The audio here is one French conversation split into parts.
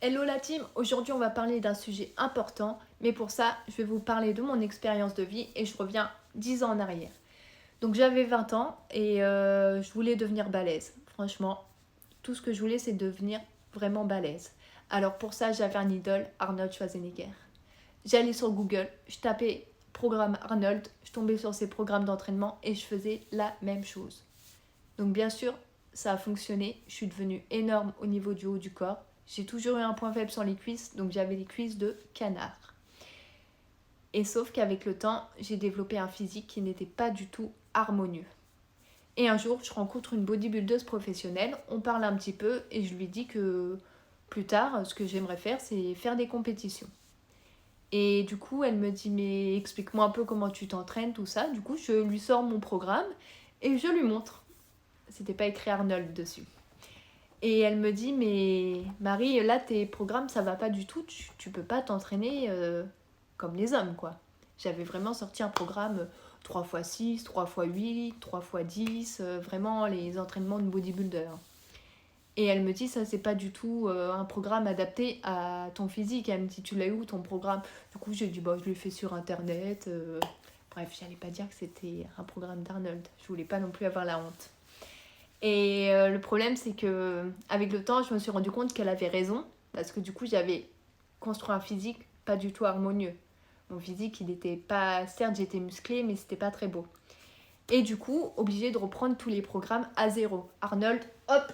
Hello la team, aujourd'hui on va parler d'un sujet important, mais pour ça je vais vous parler de mon expérience de vie et je reviens 10 ans en arrière. Donc j'avais 20 ans et je voulais devenir balèze. Franchement, tout ce que je voulais c'est devenir vraiment balèze. Alors pour ça j'avais un idole, Arnold Schwarzenegger. J'allais sur Google, je tapais programme Arnold, je tombais sur ses programmes d'entraînement et je faisais la même chose. Donc bien sûr, ça a fonctionné. Je suis devenue énorme au niveau du haut du corps. J'ai toujours eu un point faible sur les cuisses, donc j'avais les cuisses de canard. Et sauf qu'avec le temps, j'ai développé un physique qui n'était pas du tout harmonieux. Et un jour, je rencontre une bodybuildeuse professionnelle, on parle un petit peu et je lui dis que plus tard, ce que j'aimerais faire, c'est faire des compétitions. Et du coup, elle me dit, mais explique-moi un peu comment tu t'entraînes, tout ça. Du coup, je lui sors mon programme et je lui montre. C'était pas écrit Arnold dessus. Et elle me dit, mais Marie, là, tes programmes, ça va pas du tout. Tu peux pas t'entraîner comme les hommes, quoi. J'avais vraiment sorti un programme 3x6, 3x8, 3x10, vraiment les entraînements de bodybuilder. Et elle me dit, ça, c'est pas du tout un programme adapté à ton physique. Et elle me dit, tu l'as eu où ton programme? Du coup, j'ai dit, bah, je l'ai fait sur Internet. Bref, j'allais pas dire que c'était un programme d'Arnold. Je voulais pas non plus avoir la honte. Et le problème, c'est que avec le temps, je me suis rendu compte qu'elle avait raison, parce que du coup, j'avais construit un physique pas du tout harmonieux. Mon physique, il était pas... Certes, j'étais musclée, mais c'était pas très beau. Et du coup, obligée de reprendre tous les programmes à zéro. Arnold, hop,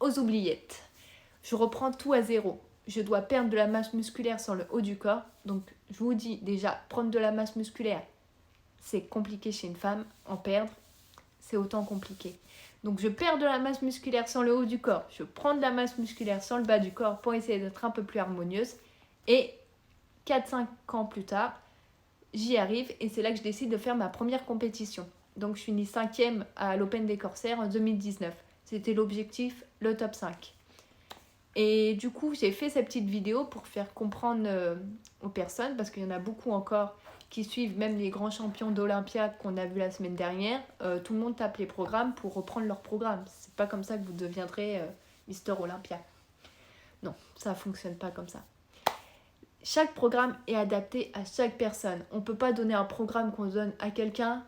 aux oubliettes. Je reprends tout à zéro. Je dois perdre de la masse musculaire sur le haut du corps. Donc, je vous dis déjà, prendre de la masse musculaire, c'est compliqué chez une femme. En perdre, c'est autant compliqué. Donc je perds de la masse musculaire sur le haut du corps, je prends de la masse musculaire sur le bas du corps pour essayer d'être un peu plus harmonieuse. Et 4-5 ans plus tard, j'y arrive et c'est là que je décide de faire ma première compétition. Donc je finis 5e à l'Open des Corsaires en 2019. C'était l'objectif, le top 5. Et du coup, j'ai fait cette petite vidéo pour faire comprendre aux personnes, parce qu'il y en a beaucoup encore qui suivent, même les grands champions d'Olympia qu'on a vu la semaine dernière, tout le monde tape les programmes pour reprendre leur programme. C'est pas comme ça que vous deviendrez Mister Olympia. Non, ça fonctionne pas comme ça. Chaque programme est adapté à chaque personne. On peut pas donner un programme qu'on donne à quelqu'un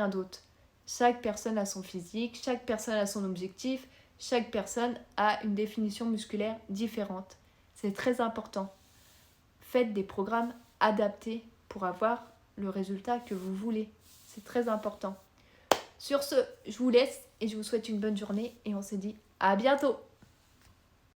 d'autre. Chaque personne a son physique, chaque personne a son objectif, chaque personne a une définition musculaire différente. C'est très important. Faites des programmes adaptés pour avoir le résultat que vous voulez. C'est très important. Sur ce, je vous laisse et je vous souhaite une bonne journée et on se dit à bientôt.